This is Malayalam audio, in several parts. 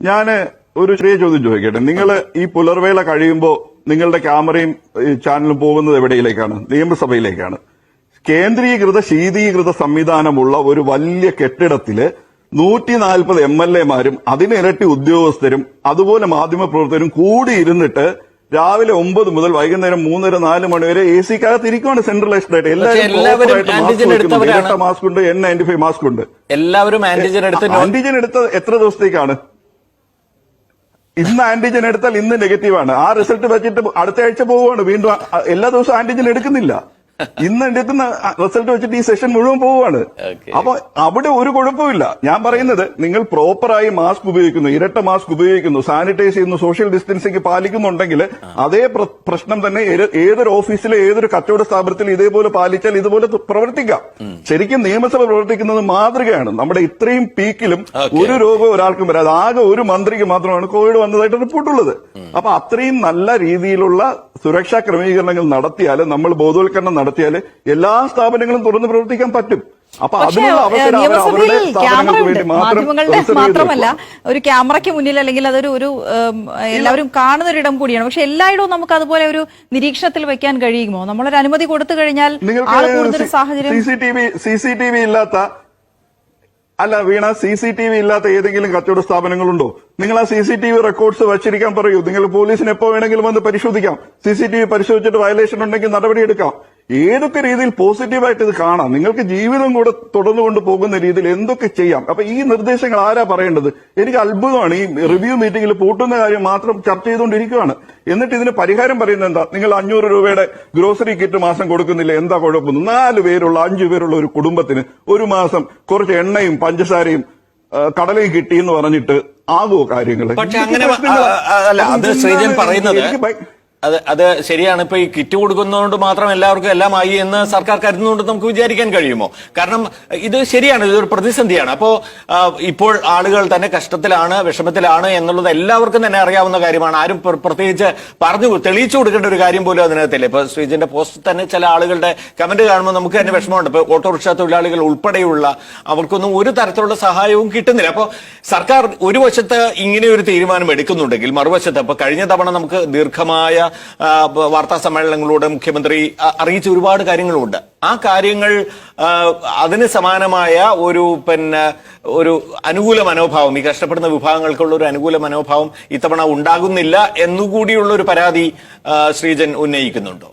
ഞാന് ഒരു ചെറിയ ചോദ്യം ചോദിക്കട്ടെ. നിങ്ങൾ ഈ പുലർവേള കഴിയുമ്പോൾ നിങ്ങളുടെ ക്യാമറയും ചാനലും പോകുന്നത് എവിടെയിലേക്കാണ്? നിയമസഭയിലേക്കാണ്. കേന്ദ്രീകൃത ശീതീകൃത സംവിധാനമുള്ള ഒരു വലിയ കെട്ടിടത്തില് 140 MLA-മാരും അതിനിരട്ടി ഉദ്യോഗസ്ഥരും അതുപോലെ മാധ്യമപ്രവർത്തകരും കൂടിയിരുന്നിട്ട് രാവിലെ 9 മുതൽ വൈകുന്നേരം 3:30-4 മണി വരെ AC-ക്കകത്ത് ഇരിക്കുവാണ് സെൻട്രലൈസ്ഡ് ആയിട്ട്. എല്ലാവരും മാസ്ക് ഉണ്ട്, N95 മാസ്ക് ഉണ്ട്. എല്ലാവരും ആന്റിജൻ എടുത്ത എത്ര ദിവസത്തേക്കാണ്? ഇന്ന് ആന്റിജൻ എടുത്താൽ ഇന്ന് നെഗറ്റീവാണ്. ആ റിസൾട്ട് വെച്ചിട്ട് അടുത്ത ആഴ്ച പോവുകയാണ്. വീണ്ടും എല്ലാ ദിവസവും ആന്റിജൻ എടുക്കുന്നില്ല. ഇന്ന് എടുക്കുന്ന റിസൾട്ട് വെച്ചിട്ട് ഈ സെഷൻ മുഴുവൻ പോവുകയാണ്. അപ്പൊ അവിടെ ഒരു കുഴപ്പമില്ല. ഞാൻ പറയുന്നത്, നിങ്ങൾ പ്രോപ്പറായി മാസ്ക് ഉപയോഗിക്കുന്നു, ഇരട്ട മാസ്ക് ഉപയോഗിക്കുന്നു, സാനിറ്റൈസ് ചെയ്യുന്നു, സോഷ്യൽ ഡിസ്റ്റൻസിംഗ് പാലിക്കുന്നുണ്ടെങ്കിൽ അതേ പ്രശ്നം തന്നെ ഏതൊരു ഓഫീസിലെ ഏതൊരു കച്ചവട സ്ഥാപനത്തിൽ ഇതേപോലെ പാലിച്ചാൽ ഇതുപോലെ പ്രവർത്തിക്കാം. ശരിക്കും നിയമസഭ പ്രവർത്തിക്കുന്നത് മാതൃകയാണ്. നമ്മുടെ ഇത്രയും പീക്കിലും ഒരു രോഗവും ഒരാൾക്കും വരാതെ ആകെ ഒരു മന്ത്രിക്ക് മാത്രമാണ് കോവിഡ് വന്നതായിട്ട് റിപ്പോർട്ടുള്ളത്. അപ്പൊ അത്രയും നല്ല രീതിയിലുള്ള സുരക്ഷാ ക്രമീകരണങ്ങൾ നടത്തിയാൽ, നമ്മൾ ബോധവൽക്കരണം നടത്തിയാൽ എല്ലാ സ്ഥാപനങ്ങളും തുറന്ന് പ്രവർത്തിക്കാൻ പറ്റും. അപ്പൊ അതിനുള്ള അവസരം അവരുടെ സ്ഥാപനങ്ങൾക്ക് വേണ്ടി മാത്രമല്ല, ഒരു ക്യാമറയ്ക്ക് മുന്നിൽ അല്ലെങ്കിൽ അതൊരു എല്ലാവരും കാണുന്ന ഒരിടം കൂടിയാണ്. പക്ഷെ എല്ലായിടവും നമുക്ക് അതുപോലെ ഒരു നിരീക്ഷണത്തിൽ വെക്കാൻ കഴിയുമോ? നമ്മളൊരു അനുമതി കൊടുത്തു കഴിഞ്ഞാൽ നിങ്ങൾക്ക് CCTV ഇല്ലാത്ത വീണ CCTV ഇല്ലാത്ത ഏതെങ്കിലും കച്ചവട സ്ഥാപനങ്ങളുണ്ടോ? നിങ്ങൾ ആ CCTV റെക്കോർഡ്സ് വച്ചിരിക്കാൻ പറയൂ. നിങ്ങൾ പോലീസിന് എപ്പോ വേണമെങ്കിലും വന്ന് പരിശോധിക്കാം. CCTV പരിശോധിച്ചിട്ട് വയലേഷൻ ഉണ്ടെങ്കിൽ നടപടിയെടുക്കാം. ഏതൊക്കെ രീതിയിൽ പോസിറ്റീവായിട്ട് ഇത് കാണാം. നിങ്ങൾക്ക് ജീവിതം കൂടെ തുടർന്നുകൊണ്ട് പോകുന്ന രീതിയിൽ എന്തൊക്കെ ചെയ്യാം. അപ്പൊ ഈ നിർദ്ദേശങ്ങൾ ആരാ പറയേണ്ടത്? എനിക്ക് അത്ഭുതമാണ്. ഈ റിവ്യൂ മീറ്റിംഗിൽ പൂട്ടുന്ന കാര്യം മാത്രം ചർച്ച ചെയ്തുകൊണ്ടിരിക്കുകയാണ്. എന്നിട്ട് ഇതിന് പരിഹാരം പറയുന്നത് എന്താ? നിങ്ങൾ 500 രൂപയുടെ ഗ്രോസറി കിറ്റ് മാസം കൊടുക്കുന്നില്ല, എന്താ കുഴപ്പം? 4 പേരുള്ള 5 പേരുള്ള ഒരു കുടുംബത്തിന് ഒരു മാസം കുറച്ച് എണ്ണയും പഞ്ചസാരയും കടലയും കിട്ടി എന്ന് പറഞ്ഞിട്ട് ആകുമോ കാര്യങ്ങൾ? പക്ഷെ അങ്ങനെ അല്ല, അത് ശ്രീജൻ പറയുന്നത് അത് ശരിയാണ്. ഇപ്പൊ ഈ കിറ്റ് കൊടുക്കുന്നതുകൊണ്ട് മാത്രം എല്ലാവർക്കും എല്ലാം ആയി എന്ന് സർക്കാർ കരുതുന്നുകൊണ്ട് നമുക്ക് വിചാരിക്കാൻ കഴിയുമോ? കാരണം ഇത് ശരിയാണ്, ഇതൊരു പ്രതിസന്ധിയാണ്. അപ്പോ ഇപ്പോൾ ആളുകൾ തന്നെ കഷ്ടത്തിലാണ്, വിഷമത്തിലാണ് എന്നുള്ളത് എല്ലാവർക്കും തന്നെ അറിയാവുന്ന കാര്യമാണ്. ആരും പ്രത്യേകിച്ച് തെളിയിച്ചു കൊടുക്കേണ്ട ഒരു കാര്യം പോലും അതിനകത്തില്ല. ഇപ്പൊ ശ്രീജന്റെ പോസ്റ്റ് തന്നെ ചില ആളുകളുടെ കമന്റ് കാണുമ്പോൾ നമുക്ക് തന്നെ വിഷമമുണ്ട്. ഇപ്പൊ ഓട്ടോറിക്ഷ തൊഴിലാളികൾ ഉൾപ്പെടെയുള്ള അവർക്കൊന്നും ഒരു തരത്തിലുള്ള സഹായവും കിട്ടുന്നില്ല. അപ്പോ സർക്കാർ ഒരു വശത്ത് ഇങ്ങനെ ഒരു തീരുമാനം എടുക്കുന്നുണ്ടെങ്കിൽ മറുവശത്ത് ഇപ്പൊ കഴിഞ്ഞ തവണ നമുക്ക് ദീർഘമായ വാർത്താ സമ്മേളനങ്ങളിലൂടെ മുഖ്യമന്ത്രി അറിയിച്ച ഒരുപാട് കാര്യങ്ങളുണ്ട്. ആ കാര്യങ്ങൾ അതിന് സമാനമായ ഒരു അനുകൂല മനോഭാവം, ഈ കഷ്ടപ്പെടുന്ന വിഭാഗങ്ങൾക്കുള്ള ഒരു അനുകൂല മനോഭാവം ഇത്തവണ ഉണ്ടാകുന്നില്ല എന്നുകൂടിയുള്ള ഒരു പരാതി ശ്രീജൻ ഉന്നയിക്കുന്നുണ്ടോ?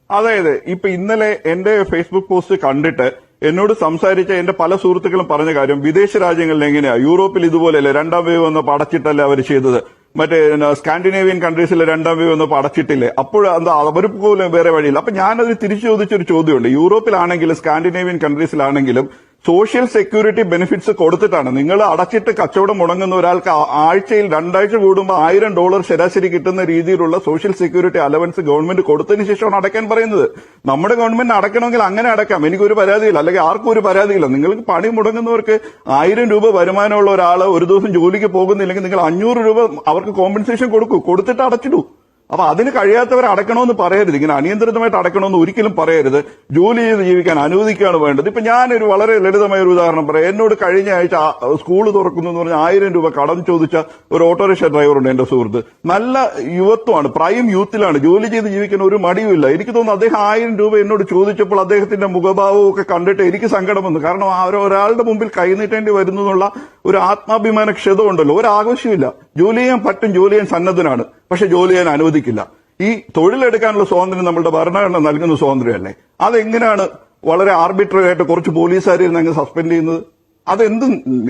അതായത് ഇപ്പൊ ഇന്നലെ എന്റെ ഫേസ്ബുക്ക് പോസ്റ്റ് കണ്ടിട്ട് എന്നോട് സംസാരിച്ച എന്റെ പല സുഹൃത്തുക്കളും പറഞ്ഞ കാര്യം, വിദേശ രാജ്യങ്ങളിൽ എങ്ങനെയാ, യൂറോപ്പിൽ ഇതുപോലെയല്ലേ 2ാം വേവ് വന്നപ്പോൾ അടച്ചിട്ടല്ലേ അവർ ചെയ്തത്, മറ്റേ സ്കാൻഡിനേവിയൻ കൺട്രീസിലെ 2ാം വേവ് വന്നപ്പോൾ അടച്ചിട്ടില്ലേ, അപ്പോഴെന്താ അവർക്ക് പോലും വേറെ വഴിയില്ല. അപ്പൊ ഞാനത് തിരിച്ചു ചോദിച്ചൊരു ചോദ്യമുണ്ട്. യൂറോപ്പിലാണെങ്കിലും സ്കാൻഡിനേവിയൻ കൺട്രീസിലാണെങ്കിലും സോഷ്യൽ സെക്യൂരിറ്റി ബെനിഫിറ്റ്സ് കൊടുത്തിട്ടാണ്. നിങ്ങൾ അടച്ചിട്ട് കച്ചവടം മുടങ്ങുന്ന ഒരാൾക്ക് ആഴ്ചയിൽ 2 ആഴ്ച കൂടുമ്പോൾ $1000 ശരാശരി കിട്ടുന്ന രീതിയിലുള്ള സോഷ്യൽ സെക്യൂരിറ്റി അലവൻസ് ഗവൺമെന്റ് കൊടുത്തതിന് ശേഷമാണ് അടയ്ക്കാൻ പറയുന്നത്. നമ്മുടെ ഗവൺമെന്റ് അടയ്ക്കണമെങ്കിൽ അങ്ങനെ അടയ്ക്കാം, എനിക്കൊരു പരാതിയില്ല, അല്ലെങ്കിൽ ആർക്കും ഒരു പരാതിയില്ല. നിങ്ങൾക്ക് പണി മുടങ്ങുന്നവർക്ക് 1000 രൂപ വരുമാനമുള്ള ഒരാൾ ഒരു ദിവസം ജോലിക്ക് പോകുന്നില്ലെങ്കിൽ നിങ്ങൾ 500 രൂപ അവർക്ക് കോമ്പൻസേഷൻ കൊടുത്തിട്ട് അടച്ചിടൂ. അപ്പൊ അതിന് കഴിയാത്തവരെ അടക്കണമെന്ന് പറയരുത്, ഇങ്ങനെ അനിയന്ത്രിതമായിട്ട് അടക്കണമെന്ന് ഒരിക്കലും പറയരുത്. ജോലി ചെയ്ത് ജീവിക്കാൻ അനുവദിക്കുകയാണ് വേണ്ടത്. ഇപ്പൊ ഞാനൊരു വളരെ ലളിതമായ ഒരു ഉദാഹരണം പറയാം. എന്നോട് കഴിഞ്ഞ ആഴ്ച സ്കൂൾ തുറക്കുന്നു എന്ന് പറഞ്ഞാൽ 1000 രൂപ കടം ചോദിച്ച ഒരു ഓട്ടോറിക്ഷ ഡ്രൈവറുണ്ട് എന്റെ സുഹൃത്ത്. നല്ല യുവത്വമാണ്, പ്രൈം യൂത്തിലാണ്, ജോലി ചെയ്ത് ജീവിക്കാൻ ഒരു മടിയുമില്ല. എനിക്ക് തോന്നുന്നു അദ്ദേഹം 1000 രൂപ എന്നോട് ചോദിച്ചപ്പോൾ അദ്ദേഹത്തിന്റെ മുഖഭാവവും ഒക്കെ കണ്ടിട്ട് എനിക്ക് സങ്കടം വന്നു. കാരണം ഒരാളുടെ മുമ്പിൽ കൈനീട്ടേണ്ടി വരുന്നു എന്നുള്ള ഒരു ആത്മാഭിമാന ക്ഷതമുണ്ടല്ലോ. ഒരാവശ്യമില്ല, ജോലി ചെയ്യാൻ പറ്റും, ജോലി ചെയ്യാൻ സന്നദ്ധനാണ്, പക്ഷെ ജോലി ചെയ്യാൻ അനുവദിക്കില്ല. ഈ തൊഴിലെടുക്കാനുള്ള സ്വാതന്ത്ര്യം നമ്മളുടെ ഭരണഘടന നൽകുന്ന സ്വാതന്ത്ര്യമല്ലേ? അതെങ്ങനെയാണ് വളരെ ആർബിട്രറി ആയിട്ട് കുറച്ച് പോലീസുകാരെ അങ്ങ് സസ്പെൻഡ് ചെയ്യുന്നത്?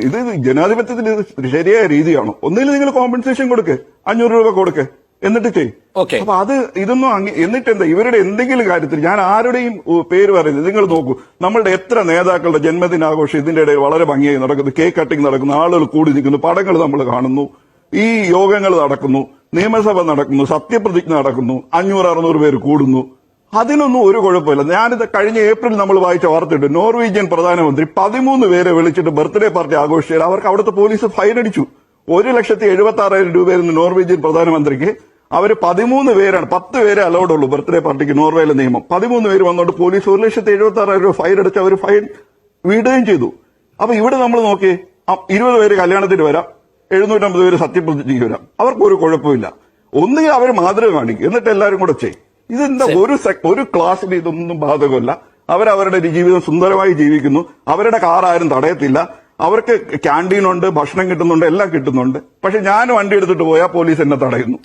ഇത് ജനാധിപത്യത്തിൽ ശരിയായ രീതിയാണോ? ഒന്നുകിൽ നിങ്ങൾ കോമ്പൻസേഷൻ കൊടുക്ക്, 500 രൂപ കൊടുക്ക്, എന്നിട്ട് ചെയ്യും. അപ്പൊ ഇതൊന്നും എന്നിട്ട് എന്താ ഇവരുടെ എന്തെങ്കിലും കാര്യത്തിൽ ഞാൻ ആരുടെയും പേര് പറയുന്നത്. നിങ്ങൾ നോക്കൂ, നമ്മളുടെ എത്ര നേതാക്കളുടെ ജന്മദിനാഘോഷം ഇതിന്റെ ഇടയിൽ വളരെ ഭംഗിയായി നടക്കുന്നു, കേക്ക് കട്ടിങ് നടക്കുന്നു, ആളുകൾ കൂടി നിൽക്കുന്നു, പടങ്ങൾ നമ്മൾ കാണുന്നു, ഈ യോഗങ്ങൾ നടക്കുന്നു, നിയമസഭ നടക്കുന്നു, സത്യപ്രതിജ്ഞ നടക്കുന്നു, 500-600 പേര് കൂടുന്നു. അതിനൊന്നും ഒരു കുഴപ്പമില്ല. ഞാനിത് കഴിഞ്ഞ ഏപ്രിൽ നമ്മൾ വായിച്ച വാർത്തയുണ്ട്. നോർവീജിയൻ പ്രധാനമന്ത്രി 13 പേരെ വിളിച്ചിട്ട് ബർത്ത്ഡേ പാർട്ടി ആഘോഷിച്ചാൽ അവർക്ക് അവിടുത്തെ പോലീസ് ഫൈൻ അടിച്ചു. 1,76,000 രൂപയായിരുന്നു നോർവീജിയൻ പ്രധാനമന്ത്രിക്ക്. അവര് 13 പേരാണ്, 10 പേരെ അലൗഡ് ഉള്ളൂ ബർത്ത്ഡേ പാർട്ടിക്ക് നോർവേയിലെ നിയമം. 13 പേര് വന്നുകൊണ്ട് പോലീസ് 1,76,000 രൂപ ഫൈൻ അടിച്ച് അവർ ഫൈൻ വീടുകയും ചെയ്തു. അപ്പൊ ഇവിടെ നമ്മൾ നോക്കിയേ, 20 പേര് കല്യാണത്തിന് വരാം, 750 പേര് സത്യപ്രതിജ്ഞയ്ക്ക് വരാം. അവർക്കൊരു കുഴപ്പമില്ല. ഒന്നുകിൽ അവർ മാതൃക കാണിക്കും, എന്നിട്ട് എല്ലാവരും കൂടെ ചെയ്യും. ഇതെന്താ ഒരു ക്ലാസ്സിൽ ഇതൊന്നും ബാധകമല്ല. അവരവരുടെ ജീവിതം സുന്ദരമായി ജീവിക്കുന്നു. അവരുടെ കാർ ആരും തടയത്തില്ല. അവർക്ക് ക്യാൻറ്റീനുണ്ട്, ഭക്ഷണം കിട്ടുന്നുണ്ട്, എല്ലാം കിട്ടുന്നുണ്ട്. പക്ഷെ ഞാൻ വണ്ടി എടുത്തിട്ട് പോയാൽ പോലീസ് എന്നെ തടയുന്നു.